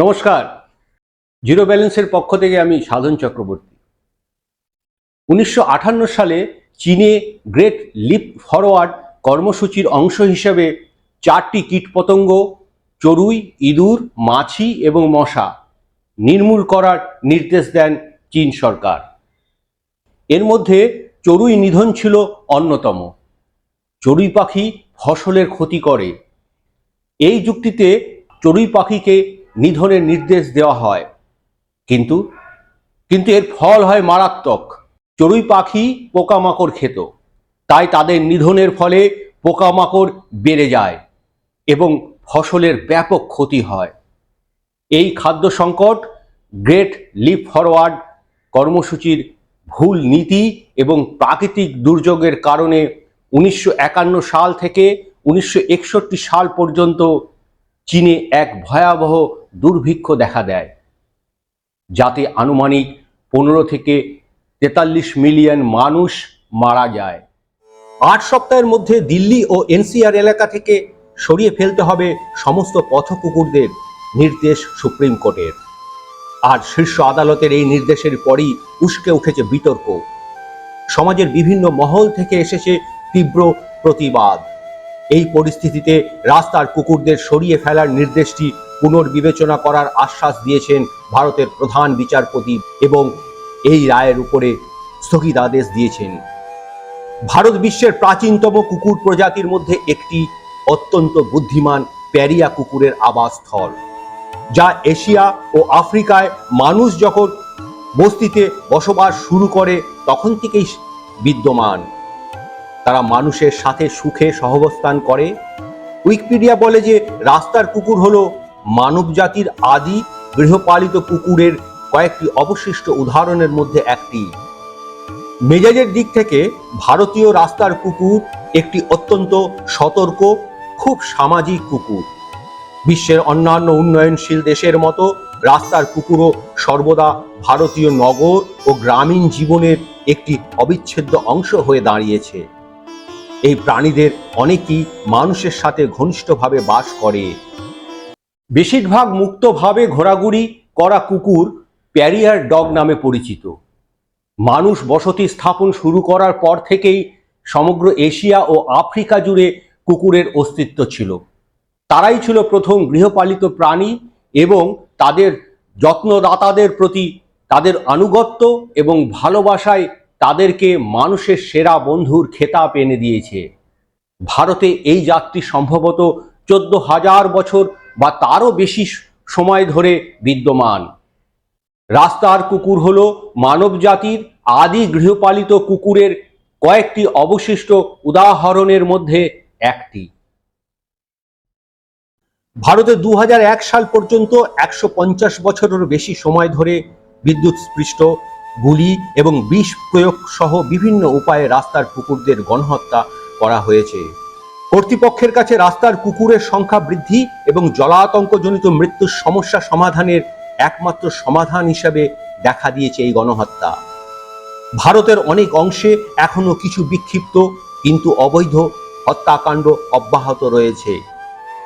নমস্কার। জিরো ব্যালেন্সের পক্ষ থেকে আমি সাধন চক্রবর্তী। 1958 সালে চীনে গ্রেট লিপ ফরওয়ার্ড কর্মসূচির অংশ হিসেবে 4টি কীটপতঙ্গ, চড়ুই, ইঁদুর, মাছি এবং মশা নির্মূল করার নির্দেশ দেন চীন সরকার। এর মধ্যে চড়ুই নিধন ছিল অন্যতম। চড়ুই পাখি ফসলের ক্ষতি করে, এই যুক্তিতে চড়ুই পাখিকে নিধনের নির্দেশ দেওয়া হয়, কিন্তু এর ফল হয় মারাত্মক। চড়ুই পাখি পোকামাকড় খেত, তাই তাদের নিধনের ফলে পোকামাকড় বেড়ে যায় এবং ফসলের ব্যাপক ক্ষতি হয়। এই খাদ্য সংকট গ্রেট লিপ ফরওয়ার্ড কর্মসূচির ভুল নীতি এবং প্রাকৃতিক দুর্যোগের কারণে 1951 সাল থেকে 1961 সাল পর্যন্ত চীনে এক ভয়াবহ দুর্ভিক্ষ দেখা দেয়, যাতে আনুমানিক 15 থেকে 43 মিলিয়ন মানুষ মারা যায়। 8 সপ্তাহের মধ্যে দিল্লি ও এনসিআর এলাকা থেকে সরিয়ে ফেলতে হবে সমস্ত পথকুকুরদের, নির্দেশ সুপ্রিম কোর্টের। আর শীর্ষ আদালতের এই নির্দেশের পরই উস্কে উঠেছে বিতর্ক। সমাজের বিভিন্ন মহল থেকে এসেছে তীব্র প্রতিবাদ। এই পরিস্থিতিতে রাস্তার কুকুরদের সরিয়ে ফেলার নির্দেশটি পুনর্বিবেচনা করার আশ্বাস দিয়েছেন ভারতের প্রধান বিচারপতি এবং এই রায়ের উপরে স্থগিতাদেশ দিয়েছেন। ভারত বিশ্বের প্রাচীনতম কুকুর প্রজাতির মধ্যে একটি, অত্যন্ত বুদ্ধিমান প্যারিয়া কুকুরের আবাসস্থল, যা এশিয়া ও আফ্রিকায় মানুষ যখন বস্তিতে বসবাস শুরু করে তখন থেকেই বিদ্যমান। তারা মানুষের সাথে সুখে সহাবস্থান করে। উইকিপিডিয়া বলে যে রাস্তার কুকুর হলো মানব জাতির আদি গৃহপালিত কুকুরের কয়েকটি অবশিষ্ট উদাহরণের মধ্যে একটি। মেজাজের দিক থেকে ভারতীয় রাস্তার কুকুর একটি অত্যন্ত সতর্ক, খুব সামাজিক কুকুর। বিশ্বের অন্যান্য উন্নয়নশীল দেশের মতো রাস্তার কুকুরও সর্বদা ভারতীয় নগর ও গ্রামীণ জীবনের একটি অবিচ্ছেদ্য অংশ হয়ে দাঁড়িয়েছে। এই প্রাণীদের অনেকেই মানুষের সাথে ঘনিষ্ঠভাবে বাস করে। বেশিরভাগ মুক্তভাবে ঘোরাঘুরি করা কুকুর প্যারিয়ার ডগ নামে পরিচিত। মানুষ বসতি স্থাপন শুরু করার পর থেকেই সমগ্র এশিয়া ও আফ্রিকা জুড়ে কুকুরের অস্তিত্ব ছিল। তারাই ছিল প্রথম গৃহপালিত প্রাণী এবং তাদের যত্নদাতাদের প্রতি তাদের আনুগত্য এবং ভালোবাসায় তাদেরকে মানুষের সেরা বন্ধুর খেতাব এনে দিয়েছে। ভারতে এই জাতটি সম্ভবত 14,000 বছর বা তারও বেশি সময় ধরে বিদ্যমান। রাস্তার কুকুর হলো মানব জাতির আদি গৃহপালিত কুকুরের কয়েকটি অবশিষ্ট উদাহরণের মধ্যে একটি। ভারতে 2001 সাল পর্যন্ত 150 বছরেরও বেশি সময় ধরে বিদ্যুৎস্পৃষ্ট, গুলি এবং বিষ প্রয়োগ সহ বিভিন্ন উপায়ে রাস্তার কুকুরদের গণহত্যা করা হয়েছে। কর্তৃপক্ষের কাছে রাস্তার কুকুরের সংখ্যা বৃদ্ধি এবং জলাতঙ্কজনিত মৃত্যুর সমস্যা সমাধানের একমাত্র সমাধান হিসেবে দেখা দিয়েছে এই গণহত্যা। ভারতের অনেক অংশে এখনো কিছু বিক্ষিপ্ত কিন্তু অবৈধ হত্যাকাণ্ড অব্যাহত রয়েছে।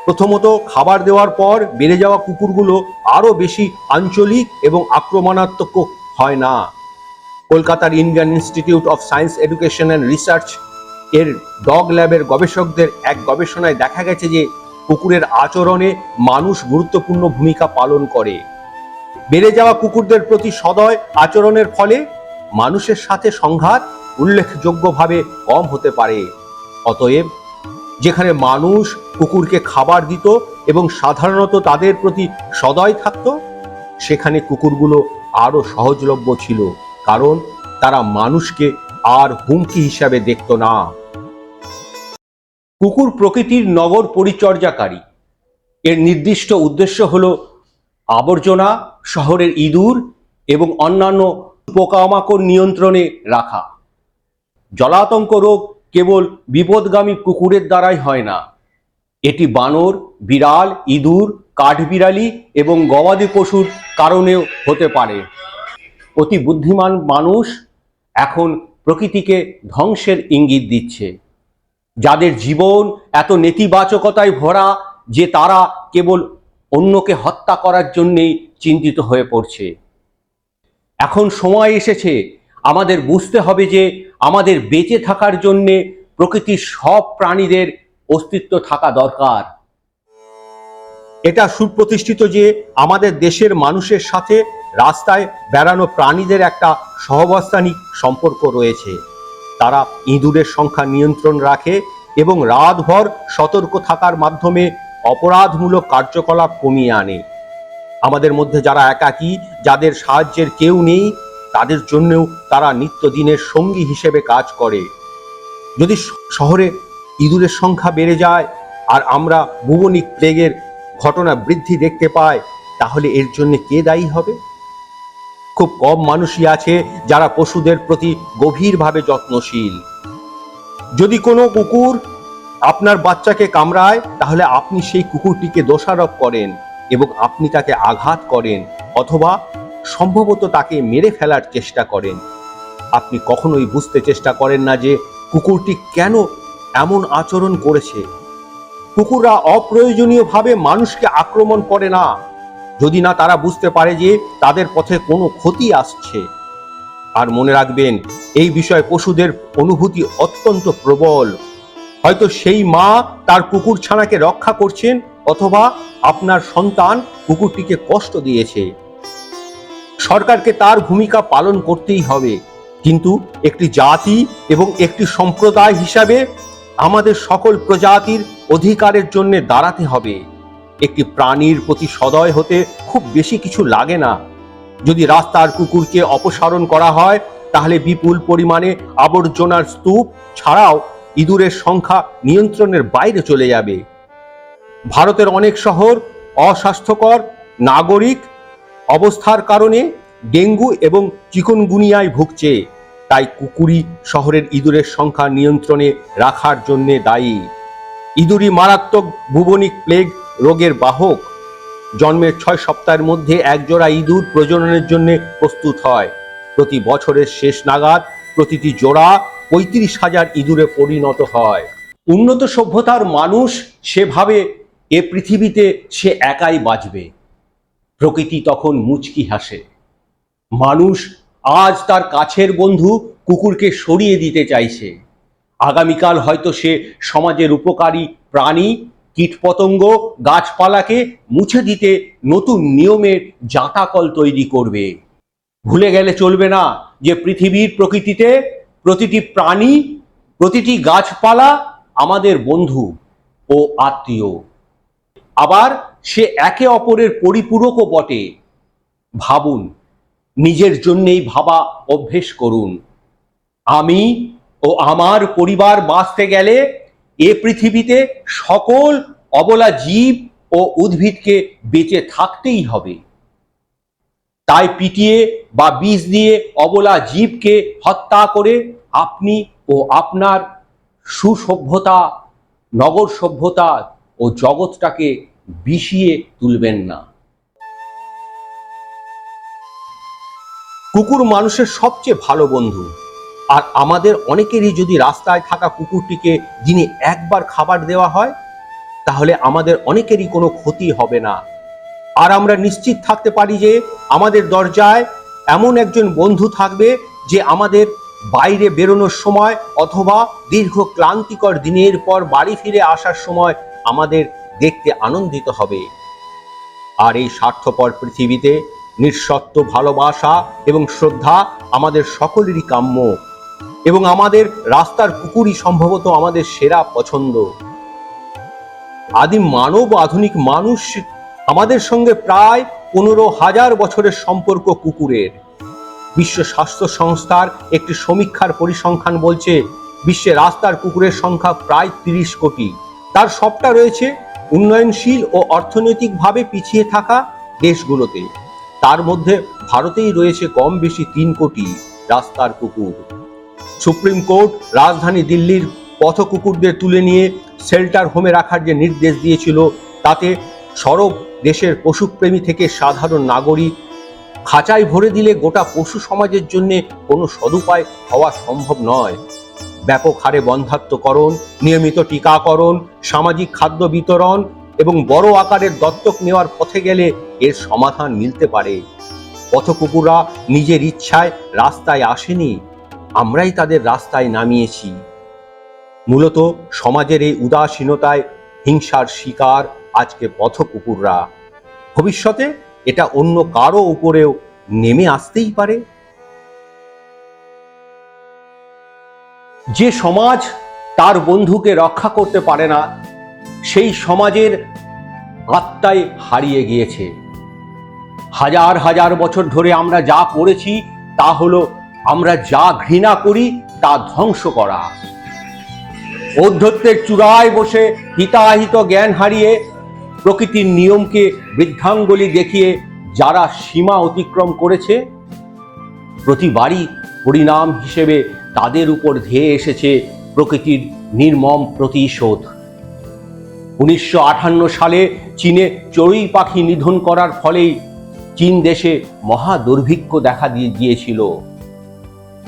প্রথমত, খাবার দেওয়ার পর বেড়ে যাওয়া কুকুরগুলো আরো বেশি আঞ্চলিক এবং আক্রমণাত্মক হয় না। কলকাতার Indian institute of science education and research এর ডগ ল্যাবের গবেষকদের এক গবেষণায় দেখা গেছে যে কুকুরের আচরণে মানুষ গুরুত্বপূর্ণ ভূমিকা পালন করে। বেড়ে যাওয়া কুকুরদের প্রতি সদয় আচরণের ফলে মানুষের সাথে সংঘাত উল্লেখযোগ্যভাবে কম হতে পারে। অতএব, যেখানে মানুষ কুকুরকে খাবার দিত এবং সাধারণত তাদের প্রতি সদয় থাকত, সেখানে কুকুরগুলো আরো সহজলভ্য ছিল, কারণ তারা মানুষকে আর হুমকি হিসাবে দেখত না। কুকুর প্রকৃতির নগর পরিচর্যাকারী। এর নির্দিষ্ট উদ্দেশ্য হলো আবর্জনা, শহরের ইঁদুর এবং অন্যান্য পোকামাকড় নিয়ন্ত্রণে রাখা। জলাতঙ্ক রোগ কেবল বিপদগামী কুকুরের দ্বারাই হয় না, এটি বানর, বিড়াল, ইঁদুর, কাঠবিড়ালি এবং গবাদি পশুর কারণেও হতে পারে। অতি বুদ্ধিমান মানুষ এখন প্রকৃতিকে ধ্বংসের ইঙ্গিত দিচ্ছে, যাদের জীবন এত নেতিবাচকতায় ভরা যে তারা কেবল অন্যকে হত্যা করার জন্যেই চিন্তিত হয়ে পড়ছে। এখন সময় এসেছে আমাদের বুঝতে হবে যে আমাদের বেঁচে থাকার জন্যে প্রকৃতির সব প্রাণীদের অস্তিত্ব থাকা দরকার। এটা সুপ্রতিষ্ঠিত যে আমাদের দেশের মানুষের সাথে রাস্তায় বেড়ানো প্রাণীদের একটা সহাবস্থানিক সম্পর্ক রয়েছে। তারা ইঁদুরের সংখ্যা নিয়ন্ত্রণ রাখে এবং রাতভর সতর্ক থাকার মাধ্যমে অপরাধমূলক কার্যকলাপ কমিয়ে আনে। আমাদের মধ্যে যারা একাকী, যাদের সাহায্যের কেউ নেই, তাদের জন্যও তারা নিত্যদিনের সঙ্গী হিসেবে কাজ করে। যদি শহরে ইঁদুরের সংখ্যা বেড়ে যায় আর আমরা বুবনিক প্লেগের ঘটনা বৃদ্ধি দেখতে পাই, তাহলে এর জন্য কে দায়ী হবে? খুব কম মানুষই আছে যারা পশুদের প্রতি গভীরভাবে যত্নশীল। যদি কোনো কুকুর আপনার বাচ্চাকে কামড়ায়, তাহলে আপনি সেই কুকুরটিকে দোষারোপ করেন এবং আপনি তাকে আঘাত করেন অথবা সম্ভবত তাকে মেরে ফেলার চেষ্টা করেন। আপনি কখনোই বুঝতে চেষ্টা করেন না যে কুকুরটি কেন এমন আচরণ করেছে। কুকুররা অপ্রয়োজনীয়ভাবে মানুষকে আক্রমণ করে না, যদি না তারা বুঝতে পারে যে তাদের পথে কোনো ক্ষতি আসছে। আর মনে রাখবেন, এই বিষয়ে পশুদের অনুভূতি অত্যন্ত প্রবল। হয়তো সেই মা তার কুকুর ছানাকে রক্ষা করছেন অথবা আপনার সন্তান কুকুরটিকে কষ্ট দিয়েছে। সরকারকে তার ভূমিকা পালন করতেই হবে, কিন্তু একটি জাতি এবং একটি সম্প্রদায় হিসাবে আমাদের সকল প্রজাতির অধিকারের জন্য দাঁড়াতে হবে। একটি প্রাণীর প্রতি সদয় হতে খুব বেশি কিছু লাগে না। যদি রাস্তার কুকুরকে অপসারণ করা হয়, তাহলে বিপুল পরিমাণে আবর্জনার স্তূপ ছাড়াও ইঁদুরের সংখ্যা নিয়ন্ত্রণের বাইরে চলে যাবে। ভারতের অনেক শহর অস্বাস্থ্যকর নাগরিক অবস্থার কারণে ডেঙ্গু এবং চিকুনগুনিয়ায় ভুগছে। তাই কুকুরই শহরের ইঁদুরের সংখ্যা নিয়ন্ত্রণে রাখার জন্য দায়ী। ইঁদুরই মারাত্মক বুবনিক প্লেগ রোগের বাহক। জন্মের 6 সপ্তাহের মধ্যে একজোড়া ইঁদুর প্রজননের জন্য প্রস্তুত হয়। প্রতি বছরের শেষ নাগাদ প্রতিটি জোড়া 35,000 ইঁদুরে পরিণত হয়। উন্নত সভ্যতার মানুষ সেভাবে এ পৃথিবীতে সে একাই বাঁচবে। প্রকৃতি তখন মুচকি হাসে। মানুষ আজ তার কাছের বন্ধু কুকুরকে সরিয়ে দিতে চাইছে। আগামীকাল হয়তো সে সমাজের উপকারী প্রাণী, কীটপতঙ্গ, গাছপালাকে মুছে দিতে নতুন নিয়মের জাঁতাকল তৈরি করবে। ভুলে গেলে চলবে না যে পৃথিবীর প্রকৃতিতে প্রতিটি প্রাণী, প্রতিটি গাছপালা আমাদের বন্ধু ও আত্মীয়। আবার সে একে অপরের পরিপূরকও বটে। ভাবুন, নিজের জন্যেই ভাবা অভ্যেস করুন। আমি ও আমার পরিবার বাঁচতে গেলে এ পৃথিবীতে সকল অবলা জীব ও উদ্ভিদকে বেঁচে থাকতেই হবে। তাই পিটিয়ে বা বিষ দিয়ে অবলা জীবকে হত্যা করে আপনি ও আপনার সুসভ্যতা, নগর সভ্যতা ও জগৎটাকে বিষিয়ে তুলবেন না। কুকুর মানুষের সবচেয়ে ভালো বন্ধু। আর আমাদের অনেকেরই যদি রাস্তায় থাকা কুকুরটিকে দিনে একবার খাবার দেওয়া হয়, তাহলে আমাদের অনেকেরই কোনো ক্ষতি হবে না। আর আমরা নিশ্চিত থাকতে পারি যে আমাদের দরজায় এমন একজন বন্ধু থাকবে যে আমাদের বাইরে বেরোনোর সময় অথবা দীর্ঘ ক্লান্তিকর দিনের পর বাড়ি ফিরে আসার সময় আমাদের দেখতে আনন্দিত হবে। আর এই স্বার্থপর পৃথিবীতে নিঃশর্ত ভালোবাসা এবং শ্রদ্ধা আমাদের সকলেরই কাম্য, এবং আমাদের রাস্তার কুকুরই সম্ভবত আমাদের সেরা পছন্দ। আদিম মানব ও আধুনিক মানুষ আমাদের সঙ্গে প্রায় 15,000 বছরের সম্পর্ক কুকুরের। বিশ্ব স্বাস্থ্য সংস্থার একটি সমীক্ষার পরিসংখ্যান বলছে বিশ্বে রাস্তার কুকুরের সংখ্যা প্রায় 30 কোটি। তার সবটা রয়েছে উন্নয়নশীল ও অর্থনৈতিকভাবে পিছিয়ে থাকা দেশগুলোতে। তার মধ্যে ভারতেই রয়েছে কম বেশি 3 কোটি রাস্তার কুকুর। সুপ্রিম কোর্ট রাজধানী দিল্লির পথ কুকুরদের তুলে নিয়ে শেল্টার হোমে রাখার যে নির্দেশ দিয়েছিল, তাতে সরব দেশের পশুপ্রেমী থেকে সাধারণ নাগরিক খাঁচায় ভরে দিলে গোটা পশু সমাজের জন্য কোনো সদুপায় হওয়া সম্ভব নয়। ব্যাপক হারে বন্ধ্যাত্বকরণ, নিয়মিত টিকাকরণ, সামাজিক খাদ্য বিতরণ এবং বড় আকারের দত্তক নেওয়ার পথে গেলে এর সমাধান মিলতে পারে। পথকুকুররা নিজের ইচ্ছায় রাস্তায় আসেনি, আমরাই তাদের রাস্তায় নামিয়েছি। মূলত সমাজের এই উদাসীনতায় হিংসার শিকার আজকে পথকুকুররা। ভবিষ্যতে এটা অন্য কারো উপরেও নেমে আসতেই পারে। যে সমাজ তার বন্ধুকে রক্ষা করতে পারে না, সেই সমাজের আত্মাই হারিয়ে গিয়েছে। হাজার হাজার বছর ধরে আমরা যা করেছি তা হলো আমরা যা ঘৃণা করি তা ধ্বংস করা। ঔদ্ধত্যের চূড়ায় বসে হিতাহিত জ্ঞান হারিয়ে প্রকৃতির নিয়মকে বৃদ্ধাঙ্গুলি দেখিয়ে যারা সীমা অতিক্রম করেছে, প্রতিবারই পরিণাম হিসেবে তাদের উপর ধেয়ে এসেছে প্রকৃতির নির্মম প্রতিশোধ। 1958 সালে চীনে চড়ুই পাখি নিধন করার ফলেই চীন দেশে মহা দুর্ভিক্ষ দেখা দিয়েছিল।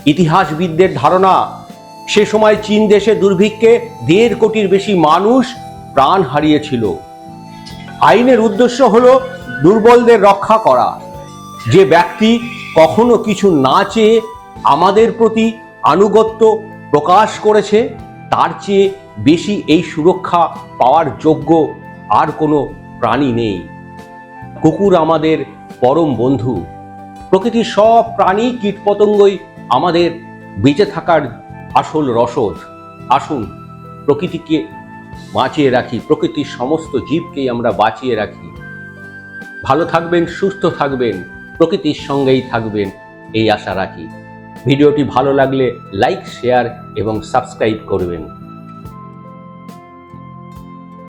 ইতিহাসবিদদের ধারণা, সে সময় চীন দেশে দুর্ভিক্ষে 1.5 কোটির বেশি মানুষ প্রাণ হারিয়েছিল। আইনের উদ্দেশ্য হলো দুর্বলদের রক্ষা করা। যে ব্যক্তি কখনো কিছু না চেয়ে আমাদের প্রতি আনুগত্য প্রকাশ করেছে, তার চেয়ে বেশি এই সুরক্ষা পাওয়ার যোগ্য আর কোনো প্রাণী নেই। কুকুর আমাদের পরম বন্ধু। প্রকৃতির সব প্রাণী কীটপতঙ্গই আমাদের বেঁচে থাকার আসল রসদ। আসুন প্রকৃতিকে বাঁচিয়ে রাখি, প্রকৃতির সমস্ত জীবকেই আমরা বাঁচিয়ে রাখি। ভালো থাকবেন, সুস্থ থাকবেন, প্রকৃতির সঙ্গেই থাকবেন, এই আশা রাখি। ভিডিওটি ভালো লাগলে লাইক, শেয়ার এবং সাবস্ক্রাইব করবেন।